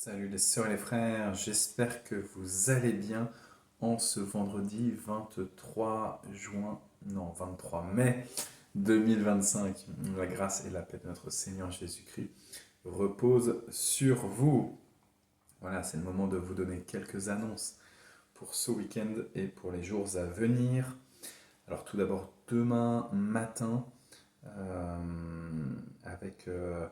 Salut les sœurs et les frères, j'espère que vous allez bien en ce vendredi 23 juin, non 23 mai 2025. La grâce et la paix de notre Seigneur Jésus-Christ reposent sur vous. Voilà, c'est le moment de vous donner quelques annonces pour ce week-end et pour les jours à venir. Alors tout d'abord, demain matin, avec euh,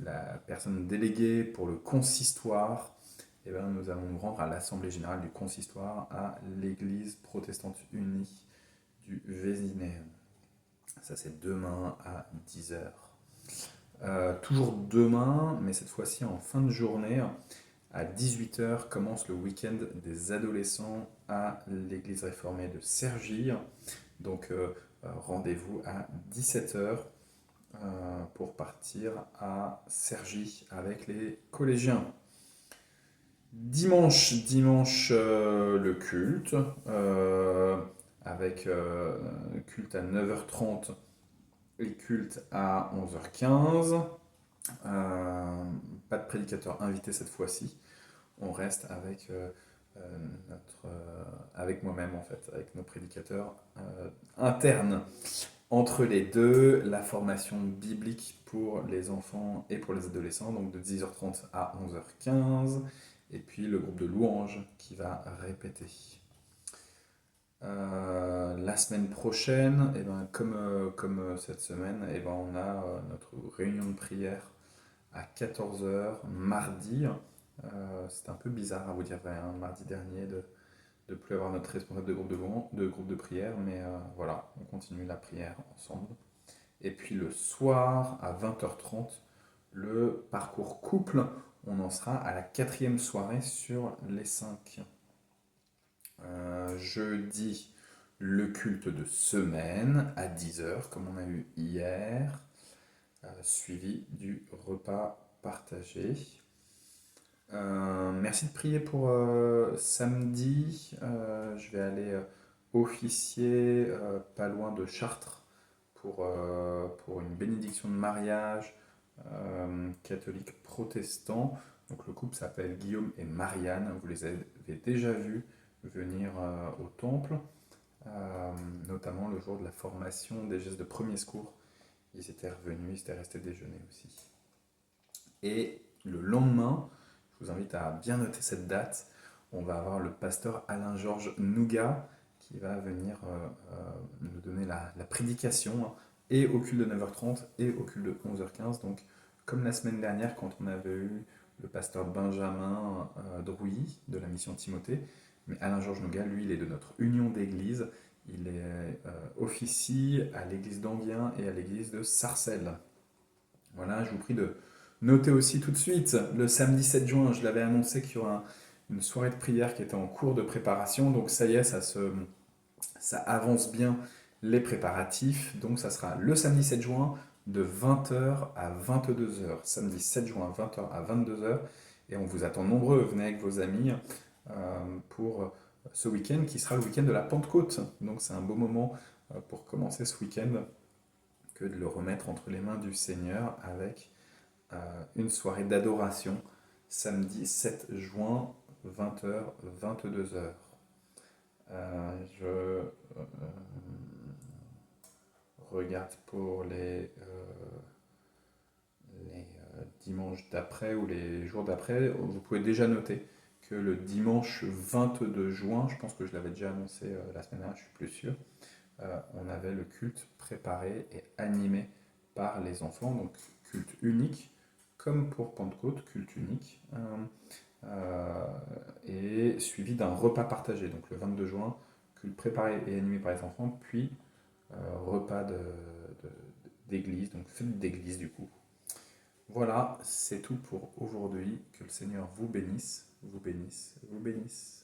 la personne déléguée pour le consistoire, eh ben, nous allons nous rendre à l'Assemblée Générale du Consistoire à l'Église protestante unie du Vésinet. Ça, c'est demain à 10 h. Toujours demain, mais cette fois-ci en fin de journée, à 18 h, commence le week-end des adolescents à l'Église réformée de Cergy. Donc, rendez-vous à 17 h pour partir à Cergy avec les collégiens. Dimanche, le culte, avec culte à 9 h 30 et culte à 11 h 15. Pas de prédicateur invité cette fois-ci. On reste avec, avec moi-même en fait, avec nos prédicateurs internes. Entre les deux, la formation biblique pour les enfants et pour les adolescents, donc de 10 h 30 à 11 h 15, et puis le groupe de louanges qui va répéter. La semaine prochaine, eh ben, comme cette semaine, eh ben, on a notre réunion de prière à 14 h mardi. C'est un peu bizarre à vous dire vrai, hein, mardi dernier de plus avoir notre responsable de groupe de prière, mais voilà, on continue la prière ensemble. Et puis le soir, à 20 h 30, le parcours couple, on en sera à la 4e soirée sur les 5. Jeudi, le culte de semaine à 10 h, comme on a eu hier, suivi du repas partagé. Merci de prier pour samedi. Je vais aller officier pas loin de Chartres pour une bénédiction de mariage catholique protestant. Donc le couple s'appelle Guillaume et Marianne. Vous les avez déjà vus venir au temple, notamment le jour de la formation des gestes de premier secours. Ils étaient revenus, ils étaient restés déjeuner aussi. Et le lendemain, je vous invite à bien noter cette date. On va avoir le pasteur Alain-Georges Nougat qui va venir nous donner la prédication, hein, et au culte de 9 h 30 et au culte de 11 h 15. Donc, comme la semaine dernière, quand on avait eu le pasteur Benjamin Drouilly de la mission Timothée, mais Alain-Georges Nougat, lui, il est de notre union d'église. Il est officie à l'église d'Anguien et à l'église de Sarcelles. Voilà, je vous prie de noter aussi tout de suite, le samedi 7 juin, je l'avais annoncé qu'il y aura une soirée de prière qui était en cours de préparation, donc ça y est, ça avance bien les préparatifs, donc ça sera le samedi 7 juin de 20 h à 22 h, samedi 7 juin 20 h à 22 h, et on vous attend nombreux, venez avec vos amis pour ce week-end qui sera le week-end de la Pentecôte, donc c'est un beau moment pour commencer ce week-end que de le remettre entre les mains du Seigneur avec une soirée d'adoration samedi 7 juin 20 h 22 h. Je regarde pour les dimanches d'après ou les jours d'après. Vous pouvez déjà noter que le dimanche 22 juin, je pense que je l'avais déjà annoncé la semaine dernière, je suis plus sûr, on avait le culte préparé et animé par les enfants, donc culte unique, comme pour Pentecôte, culte unique, et suivi d'un repas partagé. Donc le 22 juin, culte préparé et animé par les enfants, puis repas d'église, donc fête d'église du coup. Voilà, c'est tout pour aujourd'hui. Que le Seigneur vous bénisse, vous bénisse, vous bénisse.